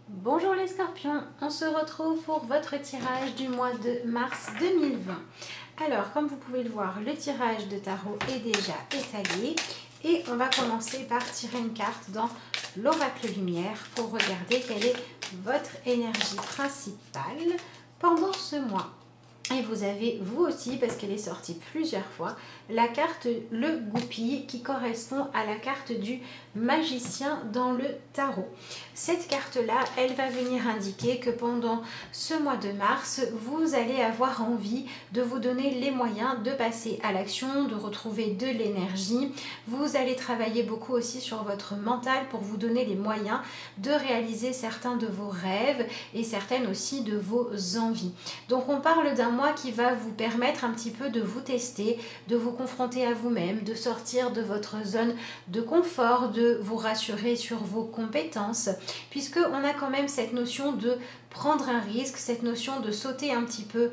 Bonjour les scorpions, on se retrouve pour votre tirage du mois de mars 2020. Alors, comme vous pouvez le voir, le tirage de tarot est déjà étalé et on va commencer par tirer une carte dans l'oracle lumière pour regarder quelle est votre énergie principale pendant ce mois. Et vous avez, vous aussi, parce qu'elle est sortie plusieurs fois, la carte le goupille qui correspond à la carte du magicien dans le tarot. Cette carte-là, elle va venir indiquer que pendant ce mois de mars, vous allez avoir envie de vous donner les moyens de passer à l'action, de retrouver de l'énergie. Vous allez travailler beaucoup aussi sur votre mental pour vous donner les moyens de réaliser certains de vos rêves et certaines aussi de vos envies. Donc on parle d'un mois qui va vous permettre un petit peu de vous tester, de vous confronter à vous-même, de sortir de votre zone de confort, de vous rassurer sur vos compétences, puisque on a quand même cette notion de prendre un risque, cette notion de sauter un petit peu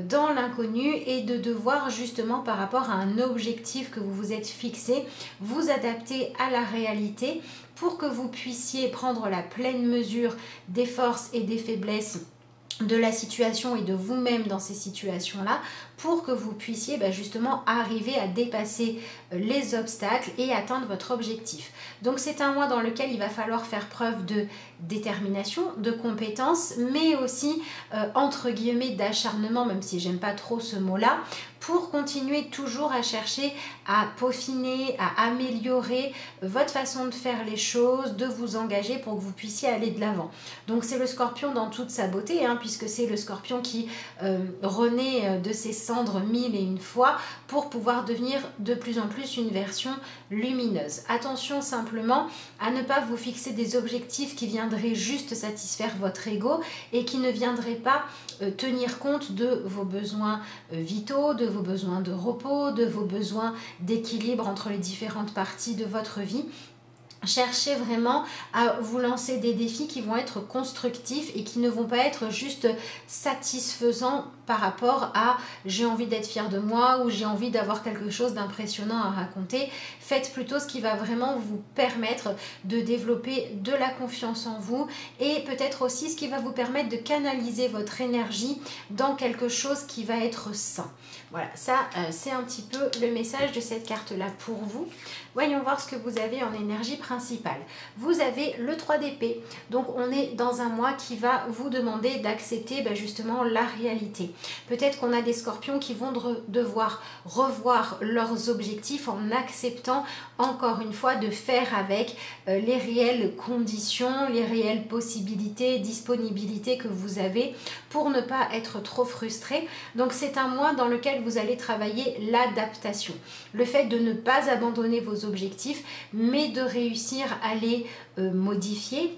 dans l'inconnu et de devoir justement par rapport à un objectif que vous vous êtes fixé, vous adapter à la réalité pour que vous puissiez prendre la pleine mesure des forces et des faiblesses de la situation et de vous-même dans ces situations-là pour que vous puissiez justement arriver à dépasser les obstacles et atteindre votre objectif. Donc c'est un mois dans lequel il va falloir faire preuve de détermination, de compétence, mais aussi entre guillemets d'acharnement, même si j'aime pas trop ce mot-là, pour continuer toujours à chercher à peaufiner, à améliorer votre façon de faire les choses, de vous engager pour que vous puissiez aller de l'avant. Donc c'est le scorpion dans toute sa beauté, puisque c'est le scorpion qui renaît de ses cendres 1001 fois pour pouvoir devenir de plus en plus une version lumineuse. Attention simplement à ne pas vous fixer des objectifs qui viendraient juste satisfaire votre ego et qui ne viendraient pas tenir compte de vos besoins vitaux, de vos besoins de repos, de vos besoins d'équilibre entre les différentes parties de votre vie. Cherchez vraiment à vous lancer des défis qui vont être constructifs et qui ne vont pas être juste satisfaisants par rapport à j'ai envie d'être fière de moi ou j'ai envie d'avoir quelque chose d'impressionnant à raconter. Faites plutôt ce qui va vraiment vous permettre de développer de la confiance en vous et peut-être aussi ce qui va vous permettre de canaliser votre énergie dans quelque chose qui va être sain. Voilà, ça c'est un petit peu le message de cette carte-là pour vous. Voyons voir ce que vous avez en énergie principale. Vous avez le 3 d'épée, donc on est dans un mois qui va vous demander d'accepter justement la réalité. Peut-être qu'on a des scorpions qui vont devoir revoir leurs objectifs en acceptant encore une fois de faire avec les réelles conditions, les réelles possibilités, disponibilités que vous avez pour ne pas être trop frustré. Donc c'est un mois dans lequel vous allez travailler l'adaptation, le fait de ne pas abandonner vos objectifs, mais de réussir à les modifier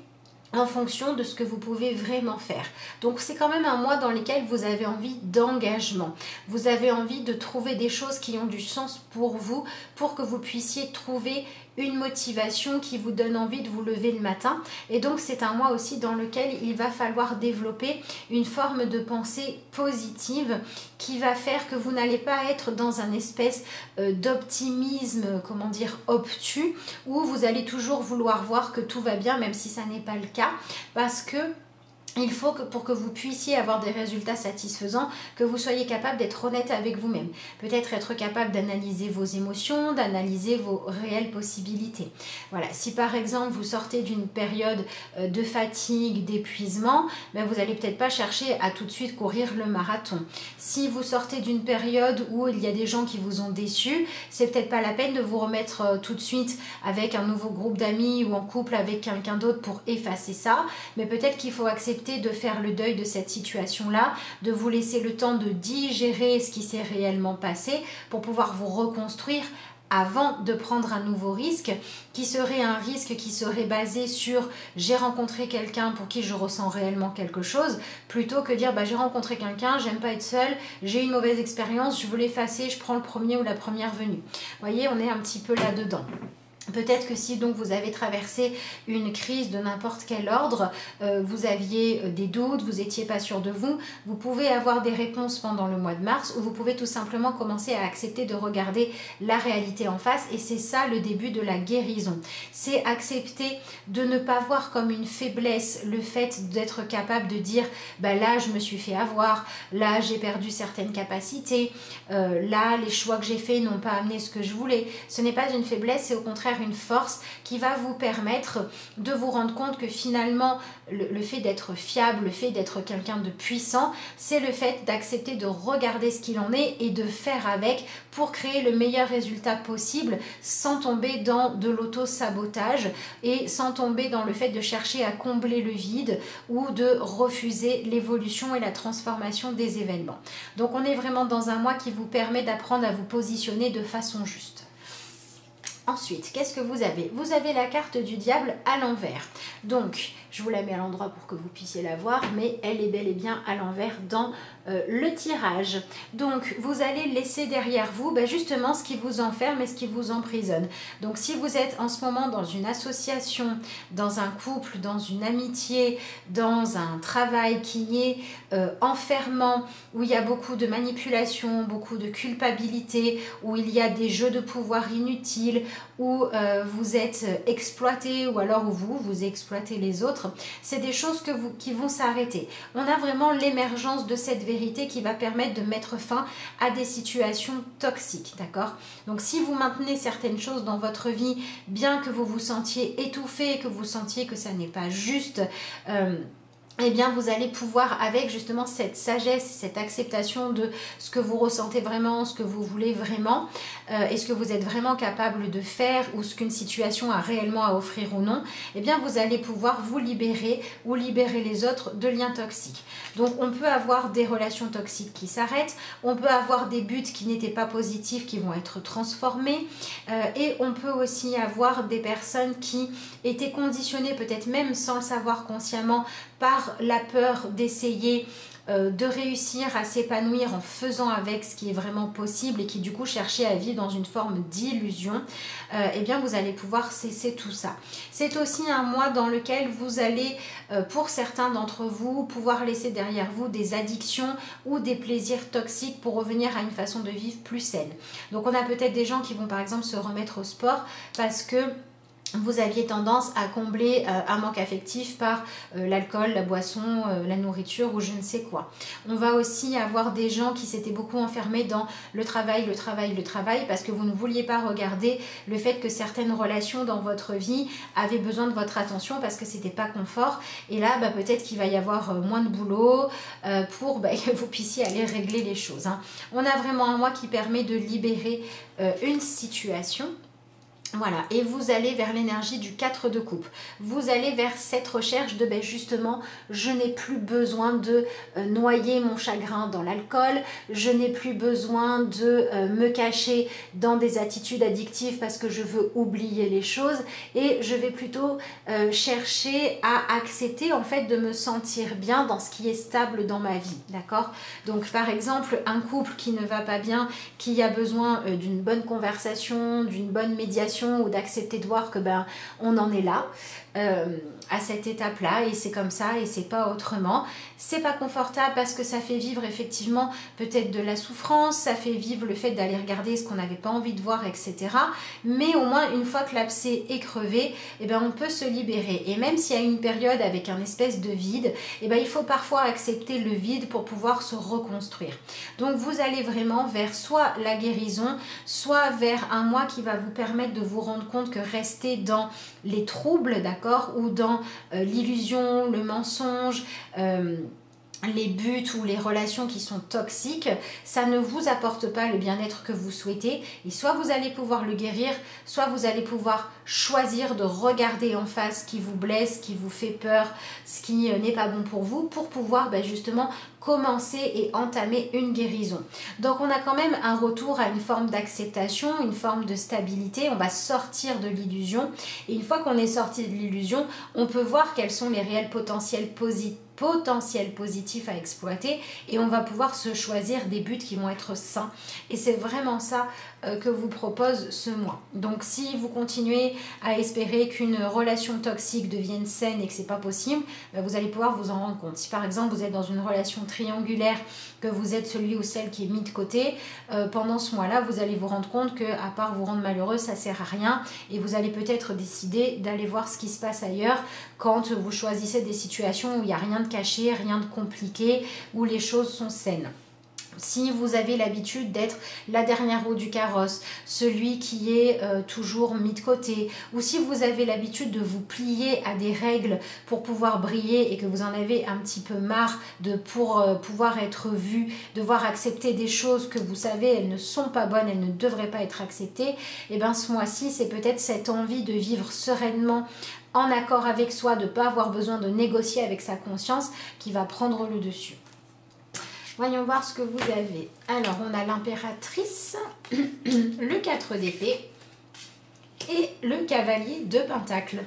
en fonction de ce que vous pouvez vraiment faire. Donc c'est quand même un mois dans lequel vous avez envie d'engagement. Vous avez envie de trouver des choses qui ont du sens pour vous, pour que vous puissiez trouver une motivation qui vous donne envie de vous lever le matin. Et donc c'est un mois aussi dans lequel il va falloir développer une forme de pensée positive qui va faire que vous n'allez pas être dans un espèce d'optimisme, comment dire, obtus, où vous allez toujours vouloir voir que tout va bien même si ça n'est pas le cas, parce que il faut que pour que vous puissiez avoir des résultats satisfaisants, que vous soyez capable d'être honnête avec vous-même. Peut-être être capable d'analyser vos émotions, d'analyser vos réelles possibilités. Voilà, si par exemple vous sortez d'une période de fatigue, d'épuisement, vous n'allez peut-être pas chercher à tout de suite courir le marathon. Si vous sortez d'une période où il y a des gens qui vous ont déçu, c'est peut-être pas la peine de vous remettre tout de suite avec un nouveau groupe d'amis ou en couple avec quelqu'un d'autre pour effacer ça, mais peut-être qu'il faut accepter de faire le deuil de cette situation-là, de vous laisser le temps de digérer ce qui s'est réellement passé pour pouvoir vous reconstruire avant de prendre un nouveau risque, qui serait un risque qui serait basé sur j'ai rencontré quelqu'un pour qui je ressens réellement quelque chose, plutôt que dire j'ai rencontré quelqu'un, j'aime pas être seule, j'ai une mauvaise expérience, je veux l'effacer, je prends le premier ou la première venue. Vous voyez, on est un petit peu là-dedans. Peut-être que si donc vous avez traversé une crise de n'importe quel ordre, vous aviez des doutes, vous n'étiez pas sûr de vous, vous pouvez avoir des réponses pendant le mois de mars, ou vous pouvez tout simplement commencer à accepter de regarder la réalité en face, et c'est ça le début de la guérison. C'est accepter de ne pas voir comme une faiblesse le fait d'être capable de dire bah là je me suis fait avoir, là j'ai perdu certaines capacités, là les choix que j'ai faits n'ont pas amené ce que je voulais. Ce n'est pas une faiblesse, c'est au contraire une force qui va vous permettre de vous rendre compte que finalement le fait d'être fiable, le fait d'être quelqu'un de puissant, c'est le fait d'accepter de regarder ce qu'il en est et de faire avec pour créer le meilleur résultat possible sans tomber dans de l'auto-sabotage et sans tomber dans le fait de chercher à combler le vide ou de refuser l'évolution et la transformation des événements. Donc on est vraiment dans un mois qui vous permet d'apprendre à vous positionner de façon juste. Ensuite, qu'est-ce que vous avez? Vous avez la carte du diable à l'envers. Donc, je vous la mets à l'endroit pour que vous puissiez la voir, mais elle est bel et bien à l'envers dans le tirage. Donc, vous allez laisser derrière vous justement ce qui vous enferme et ce qui vous emprisonne. Donc, si vous êtes en ce moment dans une association, dans un couple, dans une amitié, dans un travail qui est enfermant, où il y a beaucoup de manipulation, beaucoup de culpabilité, où il y a des jeux de pouvoir inutiles, où vous êtes exploité ou alors où vous exploitez les autres, c'est des choses qui vont s'arrêter. On a vraiment l'émergence de cette vérité qui va permettre de mettre fin à des situations toxiques, d'accord? Donc si vous maintenez certaines choses dans votre vie, bien que vous vous sentiez étouffé, que vous sentiez que ça n'est pas juste, eh bien vous allez pouvoir, avec justement cette sagesse, cette acceptation de ce que vous ressentez vraiment, ce que vous voulez vraiment, et ce que vous êtes vraiment capable de faire, ou ce qu'une situation a réellement à offrir ou non, eh bien vous allez pouvoir vous libérer ou libérer les autres de liens toxiques. Donc on peut avoir des relations toxiques qui s'arrêtent, on peut avoir des buts qui n'étaient pas positifs qui vont être transformés, et on peut aussi avoir des personnes qui étaient conditionnées, peut-être même sans le savoir consciemment, par la peur d'essayer de réussir à s'épanouir en faisant avec ce qui est vraiment possible et qui du coup cherchait à vivre dans une forme d'illusion, eh bien vous allez pouvoir cesser tout ça. C'est aussi un mois dans lequel vous allez, pour certains d'entre vous, pouvoir laisser derrière vous des addictions ou des plaisirs toxiques pour revenir à une façon de vivre plus saine. Donc on a peut-être des gens qui vont par exemple se remettre au sport parce que vous aviez tendance à combler un manque affectif par l'alcool, la boisson, la nourriture ou je ne sais quoi. On va aussi avoir des gens qui s'étaient beaucoup enfermés dans le travail parce que vous ne vouliez pas regarder le fait que certaines relations dans votre vie avaient besoin de votre attention parce que c'était pas confort. Et là, peut-être qu'il va y avoir moins de boulot pour que vous puissiez aller régler les choses. On a vraiment un mois qui permet de libérer une situation. Voilà, et vous allez vers l'énergie du 4 de coupe. Vous allez vers cette recherche de justement, je n'ai plus besoin de noyer mon chagrin dans l'alcool, je n'ai plus besoin de me cacher dans des attitudes addictives parce que je veux oublier les choses et je vais plutôt chercher à accepter en fait de me sentir bien dans ce qui est stable dans ma vie, d'accord? Donc par exemple, un couple qui ne va pas bien, qui a besoin d'une bonne conversation, d'une bonne médiation, ou d'accepter de voir que on en est là à cette étape là et c'est comme ça et c'est pas autrement. C'est pas confortable parce que ça fait vivre effectivement peut-être de la souffrance, ça fait vivre le fait d'aller regarder ce qu'on n'avait pas envie de voir, etc. Mais au moins une fois que l'abcès est crevé, on peut se libérer. Et même s'il y a une période avec un espèce de vide, il faut parfois accepter le vide pour pouvoir se reconstruire. Donc vous allez vraiment vers soit la guérison, soit vers un mois qui va vous permettre de vous rendre compte que rester dans les troubles, d'accord, ou dans l'illusion, le mensonge, les buts ou les relations qui sont toxiques, ça ne vous apporte pas le bien-être que vous souhaitez et soit vous allez pouvoir le guérir, soit vous allez pouvoir choisir de regarder en face ce qui vous blesse, ce qui vous fait peur, ce qui n'est pas bon pour vous, pour pouvoir justement commencer et entamer une guérison. Donc on a quand même un retour à une forme d'acceptation, une forme de stabilité, on va sortir de l'illusion et une fois qu'on est sorti de l'illusion, on peut voir quels sont les réels potentiels positifs à exploiter et on va pouvoir se choisir des buts qui vont être sains et c'est vraiment ça que vous propose ce mois. Donc si vous continuez à espérer qu'une relation toxique devienne saine et que c'est pas possible, vous allez pouvoir vous en rendre compte. Si par exemple vous êtes dans une relation triangulaire, que vous êtes celui ou celle qui est mis de côté, pendant ce mois-là, vous allez vous rendre compte que à part vous rendre malheureux, ça sert à rien et vous allez peut-être décider d'aller voir ce qui se passe ailleurs quand vous choisissez des situations où il n'y a rien de caché, rien de compliqué, où les choses sont saines. Si vous avez l'habitude d'être la dernière roue du carrosse, celui qui est toujours mis de côté, ou si vous avez l'habitude de vous plier à des règles pour pouvoir briller et que vous en avez un petit peu marre pour pouvoir être vu, devoir accepter des choses que vous savez, elles ne sont pas bonnes, elles ne devraient pas être acceptées, et bien ce mois-ci, c'est peut-être cette envie de vivre sereinement, en accord avec soi, de ne pas avoir besoin de négocier avec sa conscience qui va prendre le dessus. Voyons voir ce que vous avez. Alors, on a l'impératrice, le 4 d'épée et le cavalier de pentacle.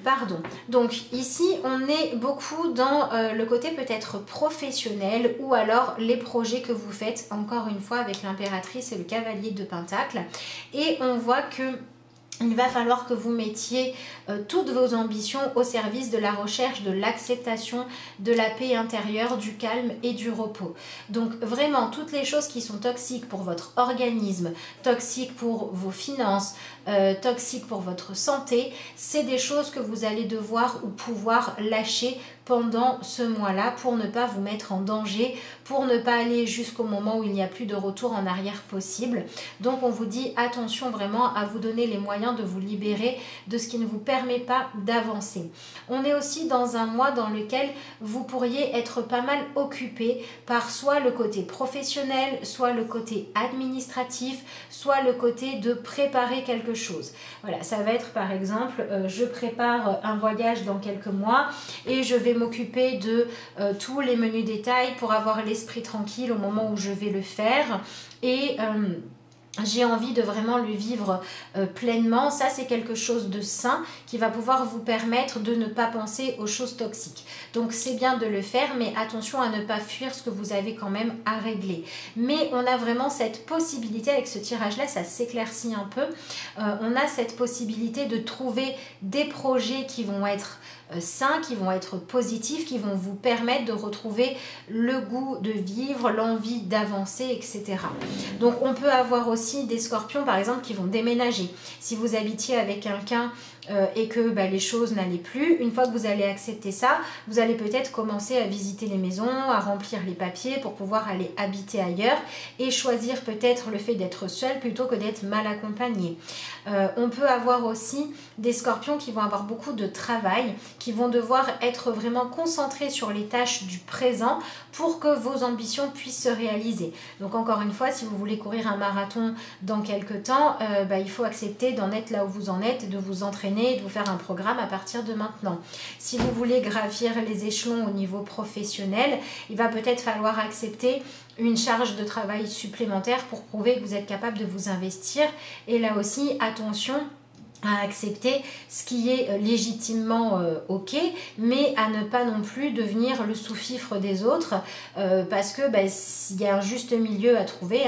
Pardon. Donc, ici, on est beaucoup dans le côté peut-être professionnel ou alors les projets que vous faites, encore une fois, avec l'impératrice et le cavalier de pentacle. Et on voit que il va falloir que vous mettiez toutes vos ambitions au service de la recherche, de l'acceptation, de la paix intérieure, du calme et du repos. Donc vraiment, toutes les choses qui sont toxiques pour votre organisme, toxiques pour vos finances, toxiques pour votre santé, c'est des choses que vous allez devoir ou pouvoir lâcher pendant ce mois-là pour ne pas vous mettre en danger, pour ne pas aller jusqu'au moment où il n'y a plus de retour en arrière possible. Donc on vous dit attention vraiment à vous donner les moyens de vous libérer de ce qui ne vous permet pas d'avancer. On est aussi dans un mois dans lequel vous pourriez être pas mal occupé par soit le côté professionnel, soit le côté administratif, soit le côté de préparer quelque chose. Voilà, ça va être par exemple, je prépare un voyage dans quelques mois et je vais m'occuper de tous les menus détails pour avoir l'esprit tranquille au moment où je vais le faire et j'ai envie de vraiment le vivre pleinement. Ça, c'est quelque chose de sain qui va pouvoir vous permettre de ne pas penser aux choses toxiques. Donc, c'est bien de le faire, mais attention à ne pas fuir ce que vous avez quand même à régler. Mais on a vraiment cette possibilité, avec ce tirage-là, ça s'éclaircit un peu. On a cette possibilité de trouver des projets qui vont être sains, qui vont être positifs, qui vont vous permettre de retrouver le goût de vivre, l'envie d'avancer, etc. Donc on peut avoir aussi des scorpions par exemple qui vont déménager. Si vous habitiez avec quelqu'un et que les choses n'allaient plus, une fois que vous allez accepter ça, vous allez peut-être commencer à visiter les maisons, à remplir les papiers pour pouvoir aller habiter ailleurs et choisir peut-être le fait d'être seul plutôt que d'être mal accompagné. On peut avoir aussi des scorpions qui vont avoir beaucoup de travail, qui vont devoir être vraiment concentrés sur les tâches du présent pour que vos ambitions puissent se réaliser. Donc encore une fois, si vous voulez courir un marathon dans quelques temps, il faut accepter d'en être là où vous en êtes, de vous entraîner et de vous faire un programme à partir de maintenant. Si vous voulez gravir les échelons au niveau professionnel, il va peut-être falloir accepter une charge de travail supplémentaire pour prouver que vous êtes capable de vous investir. Et là aussi, attention à accepter ce qui est légitimement ok, mais à ne pas non plus devenir le sous-fifre des autres parce que il y a un juste milieu à trouver.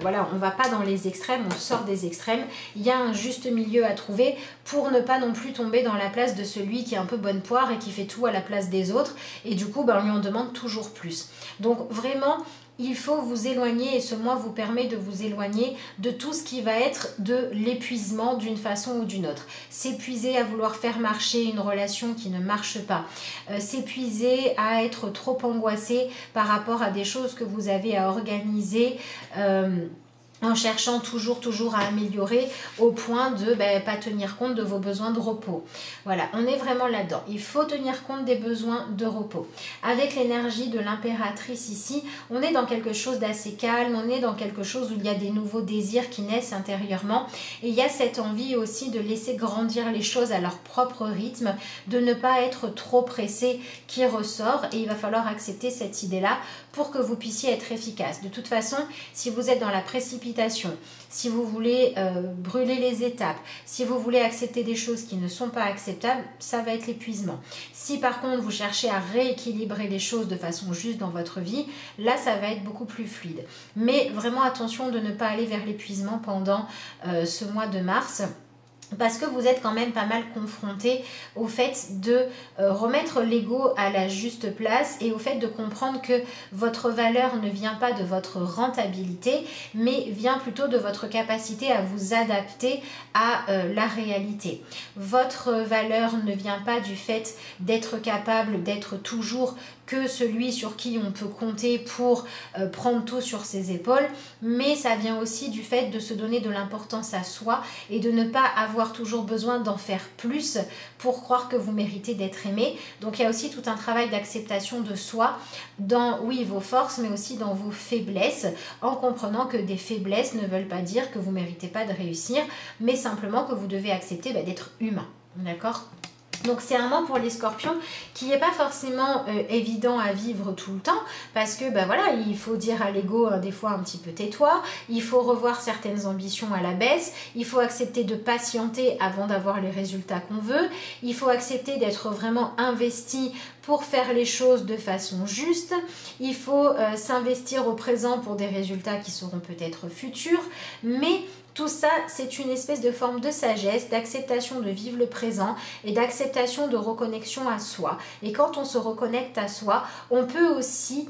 Voilà, on ne va pas dans les extrêmes, on sort des extrêmes. Il y a un juste milieu à trouver pour ne pas non plus tomber dans la place de celui qui est un peu bonne poire et qui fait tout à la place des autres. Et du coup, on lui en demande toujours plus. Donc vraiment, il faut vous éloigner et ce mois vous permet de vous éloigner de tout ce qui va être de l'épuisement d'une façon ou d'une autre. S'épuiser à vouloir faire marcher une relation qui ne marche pas. S'épuiser à être trop angoissé par rapport à des choses que vous avez à organiser. En cherchant toujours à améliorer au point de pas tenir compte de vos besoins de repos. Voilà, on est vraiment là-dedans. Il faut tenir compte des besoins de repos. Avec l'énergie de l'impératrice ici, on est dans quelque chose d'assez calme, on est dans quelque chose où il y a des nouveaux désirs qui naissent intérieurement et il y a cette envie aussi de laisser grandir les choses à leur propre rythme, de ne pas être trop pressé qui ressort et il va falloir accepter cette idée-là pour que vous puissiez être efficace. De toute façon, si vous êtes dans la précipitation précipitation, si vous voulez brûler les étapes, si vous voulez accepter des choses qui ne sont pas acceptables, ça va être l'épuisement. Si par contre vous cherchez à rééquilibrer les choses de façon juste dans votre vie, là ça va être beaucoup plus fluide. Mais vraiment attention de ne pas aller vers l'épuisement pendant ce mois de mars. Parce que vous êtes quand même pas mal confronté au fait de remettre l'ego à la juste place et au fait de comprendre que votre valeur ne vient pas de votre rentabilité, mais vient plutôt de votre capacité à vous adapter à la réalité. Votre valeur ne vient pas du fait d'être capable d'être toujours que celui sur qui on peut compter pour prendre tout sur ses épaules, mais ça vient aussi du fait de se donner de l'importance à soi et de ne pas avoir toujours besoin d'en faire plus pour croire que vous méritez d'être aimé. Donc il y a aussi tout un travail d'acceptation de soi dans, oui, vos forces, mais aussi dans vos faiblesses, en comprenant que des faiblesses ne veulent pas dire que vous ne méritez pas de réussir, mais simplement que vous devez accepter d'être humain. D'accord ? Donc c'est un mois pour les scorpions qui n'est pas forcément évident à vivre tout le temps parce que voilà, il faut dire à l'ego des fois un petit peu tais-toi, il faut revoir certaines ambitions à la baisse, il faut accepter de patienter avant d'avoir les résultats qu'on veut, il faut accepter d'être vraiment investi pour faire les choses de façon juste, il faut s'investir au présent pour des résultats qui seront peut-être futurs, mais tout ça, c'est une espèce de forme de sagesse, d'acceptation de vivre le présent et d'acceptation de reconnexion à soi. Et quand on se reconnecte à soi, on peut aussi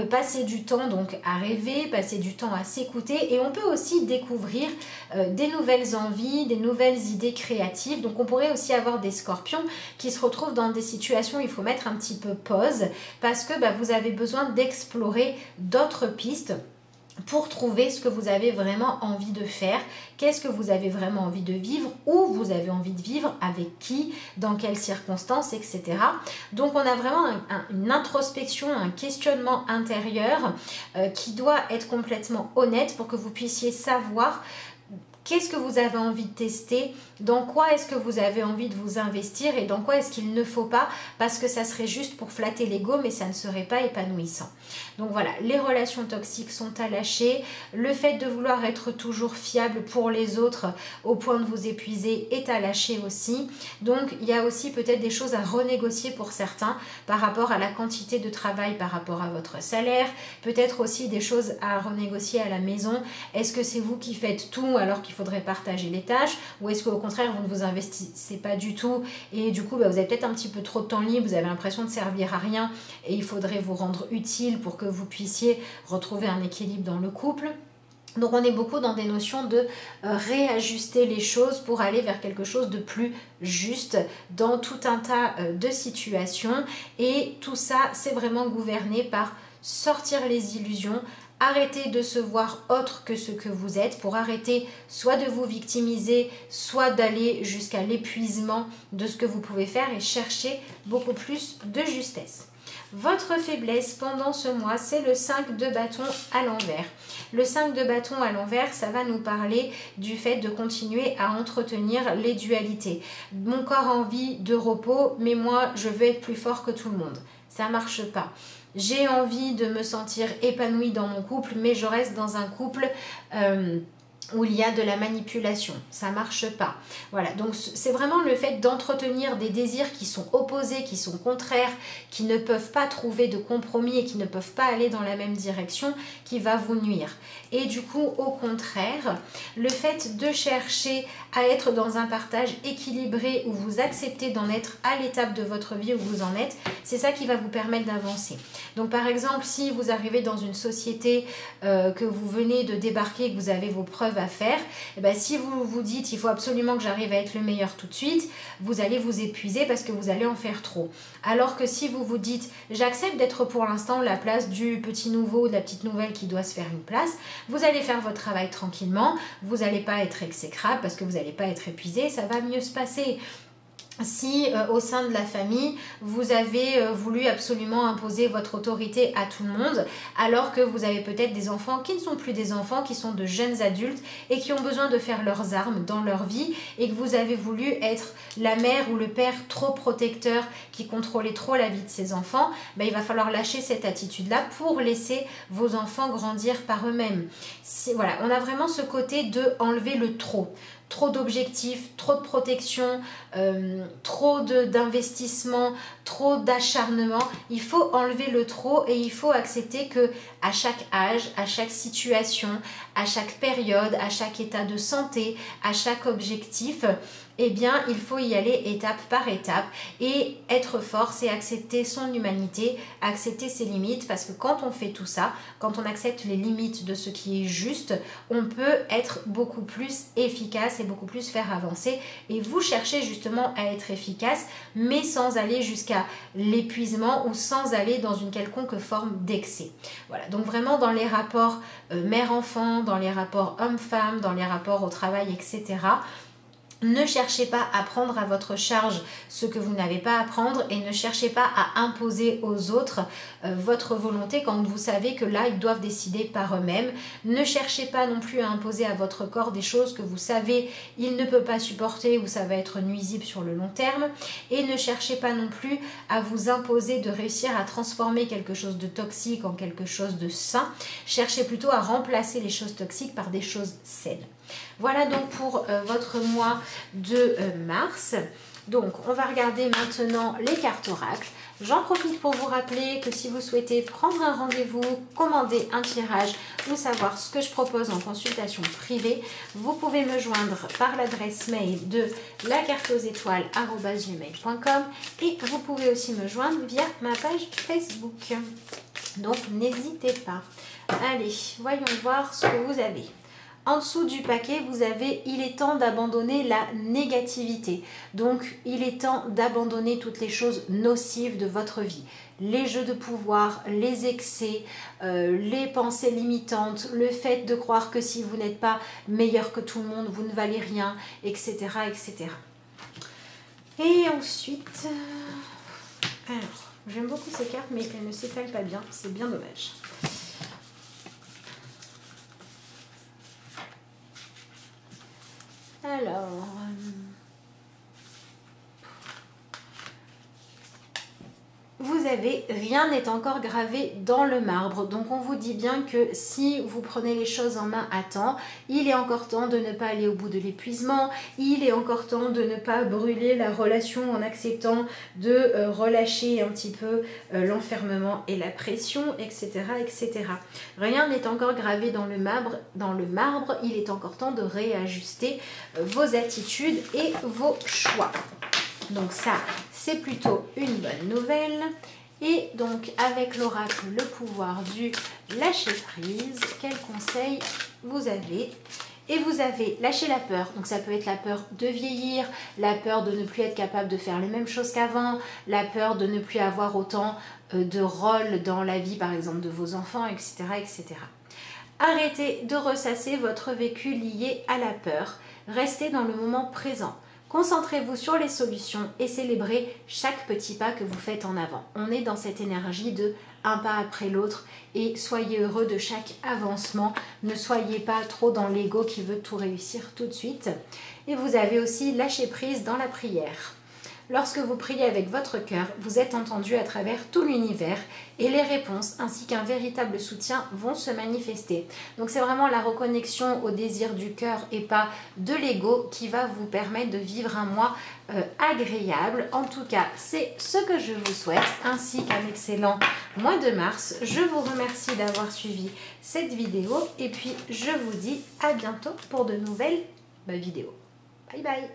passer du temps donc à rêver, passer du temps à s'écouter et on peut aussi découvrir des nouvelles envies, des nouvelles idées créatives. Donc on pourrait aussi avoir des scorpions qui se retrouvent dans des situations où il faut mettre un petit peu pause parce que vous avez besoin d'explorer d'autres pistes pour trouver ce que vous avez vraiment envie de faire, qu'est-ce que vous avez vraiment envie de vivre, où vous avez envie de vivre, avec qui, dans quelles circonstances, etc. Donc on a vraiment une introspection, un questionnement intérieur qui doit être complètement honnête pour que vous puissiez savoir qu'est-ce que vous avez envie de tester, dans quoi est-ce que vous avez envie de vous investir et dans quoi est-ce qu'il ne faut pas, parce que ça serait juste pour flatter l'ego, mais ça ne serait pas épanouissant. Donc voilà, les relations toxiques sont à lâcher, le fait de vouloir être toujours fiable pour les autres au point de vous épuiser est à lâcher aussi. Donc il y a aussi peut-être des choses à renégocier pour certains par rapport à la quantité de travail, par rapport à votre salaire, peut-être aussi des choses à renégocier à la maison. Est-ce que c'est vous qui faites tout alors qu'il faudrait partager les tâches, ou est-ce qu'au contraire vous ne vous investissez pas du tout et du coup vous avez peut-être un petit peu trop de temps libre, vous avez l'impression de servir à rien et il faudrait vous rendre utile pour que vous puissiez retrouver un équilibre dans le couple. Donc on est beaucoup dans des notions de réajuster les choses pour aller vers quelque chose de plus juste dans tout un tas de situations, et tout ça c'est vraiment gouverné par sortir les illusions, arrêtez de se voir autre que ce que vous êtes, pour arrêter soit de vous victimiser, soit d'aller jusqu'à l'épuisement de ce que vous pouvez faire et chercher beaucoup plus de justesse. Votre faiblesse pendant ce mois, c'est le 5 de bâton à l'envers. Le 5 de bâton à l'envers, ça va nous parler du fait de continuer à entretenir les dualités. Mon corps a envie de repos, mais moi, je veux être plus fort que tout le monde. Ça marche pas. J'ai envie de me sentir épanouie dans mon couple, mais je reste dans un couple où il y a de la manipulation, ça marche pas. Voilà, donc c'est vraiment le fait d'entretenir des désirs qui sont opposés, qui sont contraires, qui ne peuvent pas trouver de compromis et qui ne peuvent pas aller dans la même direction qui va vous nuire. Et du coup, au contraire, le fait de chercher à être dans un partage équilibré où vous acceptez d'en être à l'étape de votre vie où vous en êtes, c'est ça qui va vous permettre d'avancer. Donc par exemple, si vous arrivez dans une société que vous venez de débarquer, que vous avez vos preuves à faire, et bien si vous vous dites il faut absolument que j'arrive à être le meilleur tout de suite, vous allez vous épuiser parce que vous allez en faire trop. Alors que si vous vous dites j'accepte d'être pour l'instant la place du petit nouveau, de la petite nouvelle qui doit se faire une place, vous allez faire votre travail tranquillement, vous n'allez pas être exécrable parce que vous n'allez pas être épuisé, ça va mieux se passer. si au sein de la famille, vous avez voulu absolument imposer votre autorité à tout le monde, alors que vous avez peut-être des enfants qui ne sont plus des enfants, qui sont de jeunes adultes et qui ont besoin de faire leurs armes dans leur vie, et que vous avez voulu être la mère ou le père trop protecteur qui contrôlait trop la vie de ses enfants, ben, il va falloir lâcher cette attitude-là pour laisser vos enfants grandir par eux-mêmes. Voilà, on a vraiment ce côté de enlever le trop. Trop d'objectifs, trop de protection, trop d'investissement, trop d'acharnement. Il faut enlever le trop et il faut accepter que à chaque âge, à chaque situation, à chaque période, à chaque état de santé, à chaque objectif, eh bien, il faut y aller étape par étape et être fort, c'est accepter son humanité, accepter ses limites, parce que quand on fait tout ça, quand on accepte les limites de ce qui est juste, on peut être beaucoup plus efficace et beaucoup plus faire avancer. Et vous cherchez justement à être efficace, mais sans aller jusqu'à l'épuisement ou sans aller dans une quelconque forme d'excès. Voilà, donc vraiment dans les rapports mère-enfant, dans les rapports homme-femme, dans les rapports au travail, etc., ne cherchez pas à prendre à votre charge ce que vous n'avez pas à prendre et ne cherchez pas à imposer aux autres votre volonté quand vous savez que là, ils doivent décider par eux-mêmes. Ne cherchez pas non plus à imposer à votre corps des choses que vous savez il ne peut pas supporter ou ça va être nuisible sur le long terme. Et ne cherchez pas non plus à vous imposer de réussir à transformer quelque chose de toxique en quelque chose de sain. Cherchez plutôt à remplacer les choses toxiques par des choses saines. Voilà donc pour votre mois de mars. Donc on va regarder maintenant les cartes oracles. J'en profite pour vous rappeler que si vous souhaitez prendre un rendez-vous, commander un tirage ou savoir ce que je propose en consultation privée, vous pouvez me joindre par l'adresse mail de lacarteauxétoiles@gmail.com et vous pouvez aussi me joindre via ma page Facebook. Donc n'hésitez pas. Allez, voyons voir ce que vous avez. En dessous du paquet, vous avez « Il est temps d'abandonner la négativité ». Donc, il est temps d'abandonner toutes les choses nocives de votre vie. Les jeux de pouvoir, les excès, les pensées limitantes, le fait de croire que si vous n'êtes pas meilleur que tout le monde, vous ne valez rien, etc. etc. Et ensuite... Alors, j'aime beaucoup ces cartes, mais elles ne s'étalent pas bien. C'est bien dommage. Alors, vous avez « Rien n'est encore gravé dans le marbre ». Donc on vous dit bien que si vous prenez les choses en main à temps, il est encore temps de ne pas aller au bout de l'épuisement, il est encore temps de ne pas brûler la relation en acceptant de relâcher un petit peu l'enfermement et la pression, etc., etc. Rien n'est encore gravé dans le marbre, il est encore temps de réajuster vos attitudes et vos choix. Donc ça, c'est plutôt une bonne nouvelle. Et donc, avec l'oracle, le pouvoir du lâcher prise, quel conseil vous avez? Et vous avez lâché la peur. Donc ça peut être la peur de vieillir, la peur de ne plus être capable de faire les mêmes choses qu'avant, la peur de ne plus avoir autant de rôle dans la vie, par exemple, de vos enfants, etc., etc. Arrêtez de ressasser votre vécu lié à la peur. Restez dans le moment présent. Concentrez-vous sur les solutions et célébrez chaque petit pas que vous faites en avant. On est dans cette énergie de un pas après l'autre et soyez heureux de chaque avancement. Ne soyez pas trop dans l'ego qui veut tout réussir tout de suite. Et vous avez aussi lâché prise dans la prière. Lorsque vous priez avec votre cœur, vous êtes entendu à travers tout l'univers et les réponses ainsi qu'un véritable soutien vont se manifester. Donc c'est vraiment la reconnexion au désir du cœur et pas de l'ego qui va vous permettre de vivre un mois agréable. En tout cas, c'est ce que je vous souhaite ainsi qu'un excellent mois de mars. Je vous remercie d'avoir suivi cette vidéo et puis je vous dis à bientôt pour de nouvelles vidéos. Bye bye!